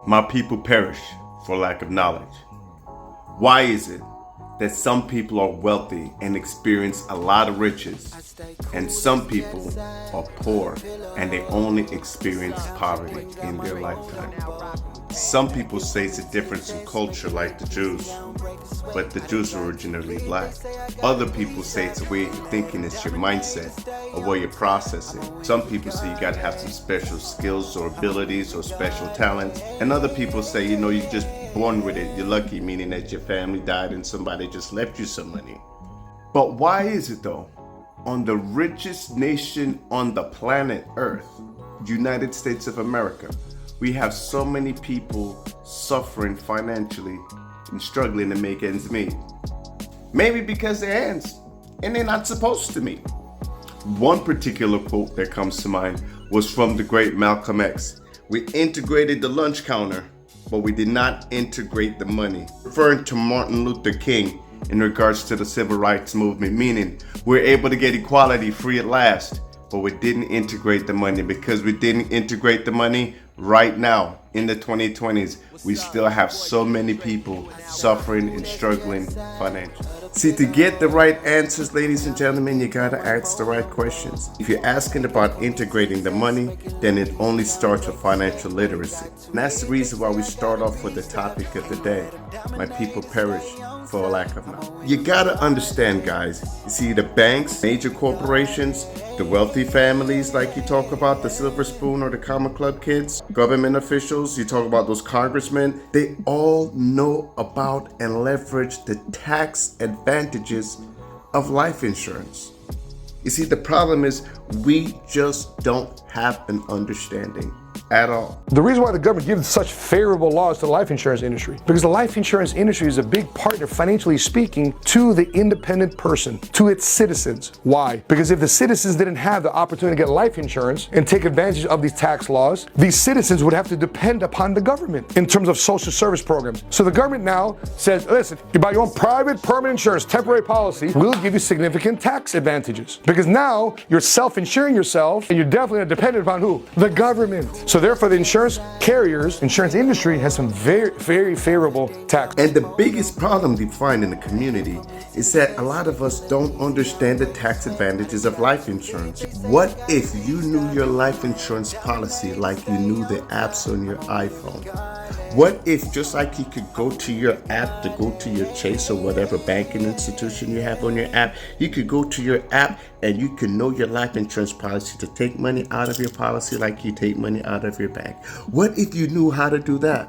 My people perish for lack of knowledge. Why is it that some people are wealthy and experience a lot of riches, and some people are poor and they only experience poverty in their lifetime? Some people say it's a difference in culture, like the Jews, but the Jews are originally black. Other people say it's a way of thinking, it's your mindset, a way of processing. Some people say you gotta have some special skills or abilities or special talents. And other people say, you're just born with it. You're lucky, meaning that your family died and somebody just left you some money. But why is it though? On the richest nation on the planet Earth, United States of America, we have so many people suffering financially and struggling to make ends meet. Maybe because they're ants and they're not supposed to meet. One particular quote that comes to mind was from the great Malcolm X. We integrated the lunch counter, but we did not integrate the money. Referring to Martin Luther King in regards to the civil rights movement, meaning we're able to get equality free at last, but we didn't integrate the money. Because we didn't integrate the money, right now in the 2020s, we still have so many people suffering and struggling financially. See, to get the right answers, ladies and gentlemen, you gotta ask the right questions. If you're asking about integrating the money, then it only starts with financial literacy. And that's the reason why we start off with the topic of the day. My people perish for lack of knowledge. You gotta understand, guys. You see, the banks, major corporations, the wealthy families like you talk about, the Silver Spoon or the Comma Club kids, government officials, you talk about those congressmen, they all know about and leverage the tax advantages of life insurance. You see, the problem is we just don't have an understanding at all. The reason why the government gives such favorable laws to the life insurance industry, because the life insurance industry is a big partner, financially speaking, to the independent person, to its citizens. Why? Because if the citizens didn't have the opportunity to get life insurance and take advantage of these tax laws, these citizens would have to depend upon the government in terms of social service programs. So the government now says, listen, you buy your own private permanent insurance, temporary policy, we'll give you significant tax advantages. Because now you're self-insuring yourself and you're definitely dependent upon who? The government. So therefore the insurance carriers, insurance industry has some very, very favorable tax. And the biggest problem we find in the community is that a lot of us don't understand the tax advantages of life insurance. What if you knew your life insurance policy like you knew the apps on your iPhone? What if, just like you could go to your app to go to your Chase or whatever banking institution you have on your app, you could go to your app and you can know your life insurance policy to take money out of your policy like you take money out of your bank? What if you knew how to do that?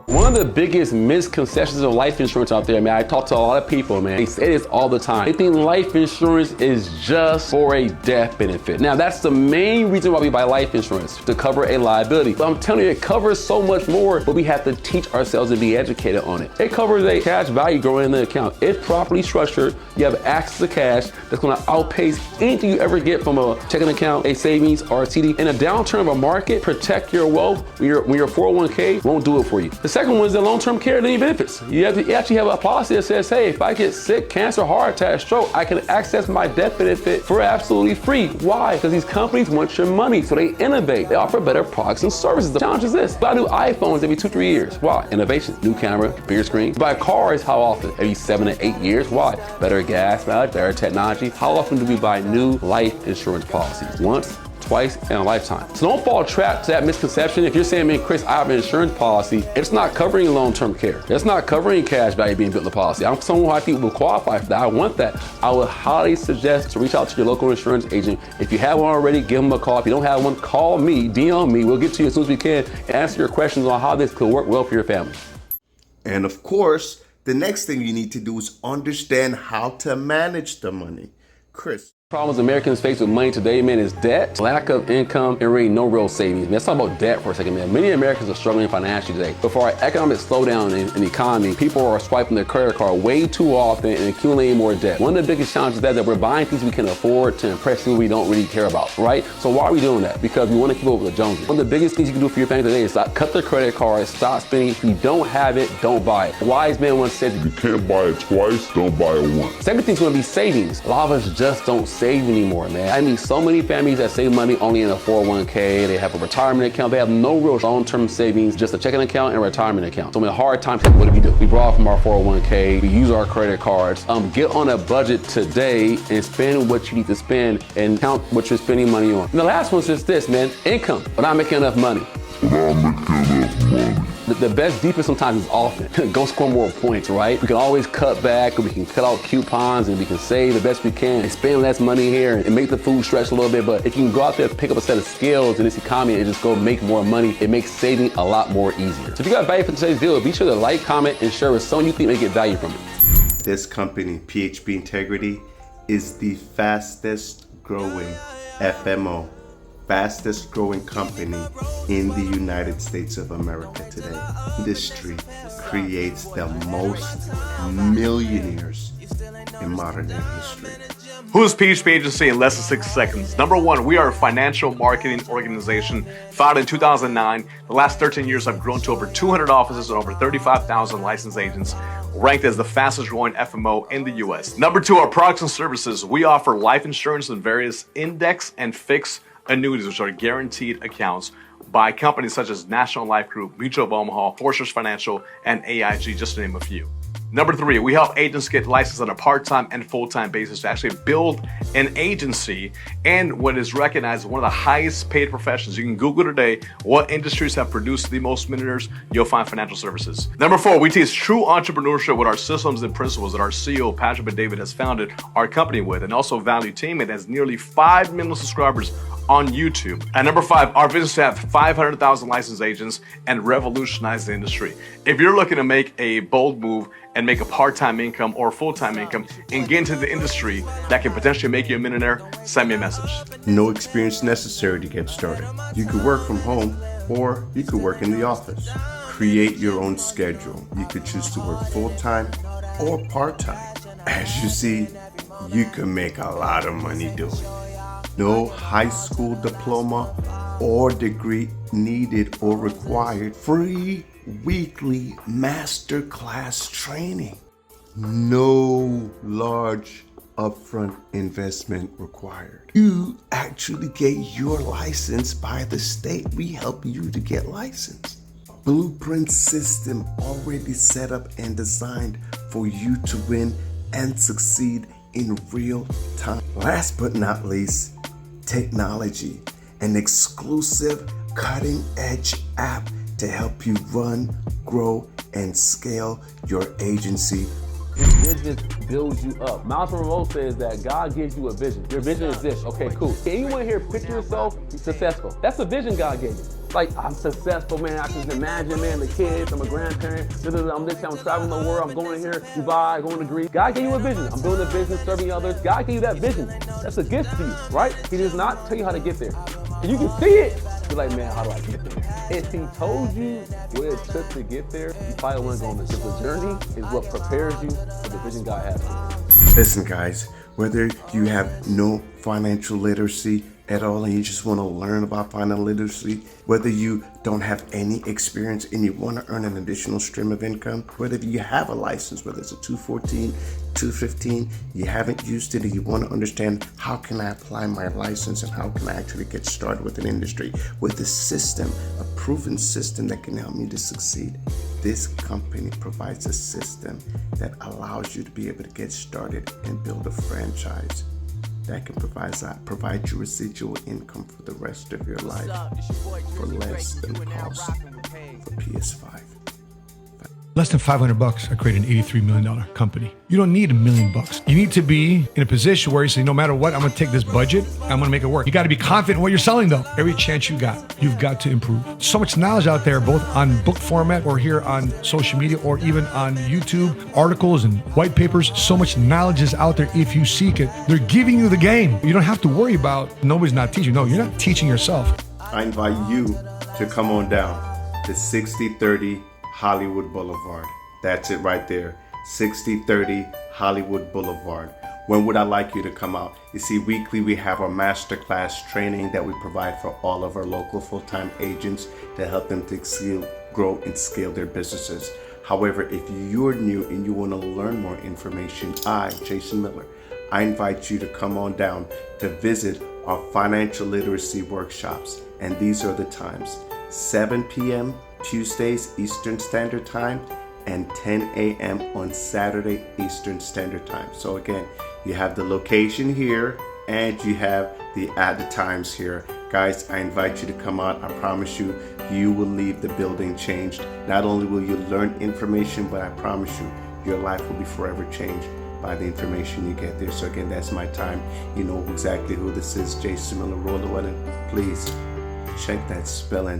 One of the biggest misconceptions of life insurance out there, man, I talk to a lot of people, man, they say this all the time. They think life insurance is just for a death benefit. Now, that's the main reason why we buy life insurance, to cover a liability. But I'm telling you, it covers so much more, but we have to teach ourselves and be educated on it. It covers a cash value growing in the account. If properly structured, you have access to cash that's gonna outpace anything you ever get from a checking account, a savings, or a CD. In a downturn of a market, protect your wealth when your 401k won't do it for you. The second one is the long-term care living benefits. You actually have a policy that says, hey, if I get sick, cancer, heart attack, stroke, I can access my death benefit for absolutely free. Why? Because these companies want your money, so they innovate. They offer better products and services. The challenge is this: buy new iPhones every 2-3 years. Why? Innovation. New camera, bigger screen. Buy cars how often? Every 7 to 8 years. Why? Better gas mileage, better technology. How often do we buy new life insurance policies? Once, twice in a lifetime. So don't fall trapped to that misconception. If you're saying, man, Chris, I have an insurance policy, it's not covering long-term care. It's not covering cash value being built in the policy. I'm someone who I think will qualify for that. I want that. I would highly suggest to reach out to your local insurance agent. If you have one already, give them a call. If you don't have one, call me, DM me. We'll get to you as soon as we can and answer your questions on how this could work well for your family. And of course, the next thing you need to do is understand how to manage the money. Chris. Problems Americans face with money today, man, is debt, lack of income, and really no real savings. Man, let's talk about debt for a second, man. Many Americans are struggling financially today. But for our economic slowdown in the economy, people are swiping their credit card way too often and accumulating more debt. One of the biggest challenges is that we're buying things we can afford to impress people we don't really care about, right? So why are we doing that? Because we want to keep up with the Joneses. One of the biggest things you can do for your family today is cut the credit card, stop spending. If you don't have it, don't buy it. A wise man once said, you can't buy it twice, don't buy it once. Second thing's going to be savings. A lot of us just don't save anymore, man. I mean, so many families that save money only in a 401k, they have a retirement account, they have no real long-term savings, just a checking account and a retirement account. So in a hard time, what do? We borrow from our 401k, we use our credit cards. Get on a budget today and spend what you need to spend and count what you're spending money on. And the last one's just this, man, income, but not making enough money. The best defense sometimes is often. Go score more points, right? We can always cut back, we can cut out coupons, and we can save the best we can and spend less money here and make the food stretch a little bit. But if you can go out there and pick up a set of skills in this economy and just go make more money, it makes saving a lot more easier. So if you got value from today's video, be sure to like, comment, and share with someone you think may get value from it. This company, PHB Integrity, is the fastest growing FMO, fastest growing company in the United States of America today. Industry creates the most millionaires in modern day history. Who's PHB Agency in less than 6 seconds? Number one, we are a financial marketing organization founded in 2009. The last 13 years have grown to over 200 offices and over 35,000 licensed agents, ranked as the fastest growing FMO in the US. Number two, our products and services. We offer life insurance and various index and fixed annuities, which are guaranteed accounts by companies such as National Life Group, Mutual of Omaha, Fortress Financial, and AIG, just to name a few. Number three, we help agents get licensed on a part-time and full-time basis to actually build an agency and what is recognized as one of the highest paid professions. You can Google today what industries have produced the most millionaires, you'll find financial services. Number four, we teach true entrepreneurship with our systems and principles that our CEO, Patrick Ben-David, has founded our company with, and also Value Team. It has nearly 5 million subscribers on YouTube. And number five, our business have 500,000 licensed agents and revolutionize the industry. If you're looking to make a bold move and make a part-time income or full-time income and get into the industry that can potentially make you a millionaire, send me a message. No experience necessary to get started. You could work from home or you could work in the office. Create your own schedule. You could choose to work full-time or part-time. As you see, you can make a lot of money doing it. No high school diploma or degree needed or required. Free weekly masterclass training. No large upfront investment required. You actually get your license by the state. We help you to get licensed. Blueprint system already set up and designed for you to win and succeed in real time. Last but not least, technology, an exclusive cutting-edge app to help you run, grow, and scale your agency. This vision builds you up. Miles Monroe says that God gives you a vision. Your vision is this. Okay, cool. Can anyone here picture yourself successful? That's the vision God gave you. Like, I'm successful, man. I can just imagine, man, the kids, I'm a grandparent. I'm this, I'm traveling the world. I'm going here, Dubai, going to Greece. God gave you a vision. I'm building a business, serving others. God gave you that vision. That's a gift to you, right? He does not tell you how to get there. And you can see it. You're like, man, how do I get there? If he told you what it took to get there, you probably wouldn't go on this. The journey is what prepares you for the vision God has for you. Listen, guys, whether you have no financial literacy at all and you just want to learn about financial literacy, whether you don't have any experience and you want to earn an additional stream of income, whether you have a license, whether it's a 214, 215, you haven't used it and you want to understand how can I apply my license and how can I actually get started with an industry with a system, a proven system that can help me to succeed. This company provides a system that allows you to be able to get started and build a franchise that can provide you residual income for the rest of your life for less than the cost for PS5. Less than $500, I created an $83 million company. You don't need $1 million. You need to be in a position where you say, no matter what, I'm gonna take this budget, I'm gonna make it work. You gotta be confident in what you're selling though. Every chance you got, you've got to improve. So much knowledge out there, both on book format or here on social media or even on YouTube, articles and white papers. So much knowledge is out there if you seek it. They're giving you the game. You don't have to worry about nobody's not teaching. No, you're not teaching yourself. I invite you to come on down to 6030 Hollywood Boulevard. That's it right there. 6030 Hollywood Boulevard. When would I like you to come out? You see, weekly we have our masterclass training that we provide for all of our local full-time agents to help them to scale, grow, and scale their businesses. However, if you're new and you want to learn more information, I, Jason Miller, I invite you to come on down to visit our financial literacy workshops. And these are the times: 7 p.m. Tuesdays Eastern Standard Time and 10 a.m. on Saturday Eastern Standard Time. So again, you have the location here and you have the added times here. Guys, I invite you to come out. I promise you, you will leave the building changed. Not only will you learn information, but I promise you, your life will be forever changed by the information you get there. So again, that's my time. You know exactly who this is, Jason Miller. Roll the button. Please check that spelling.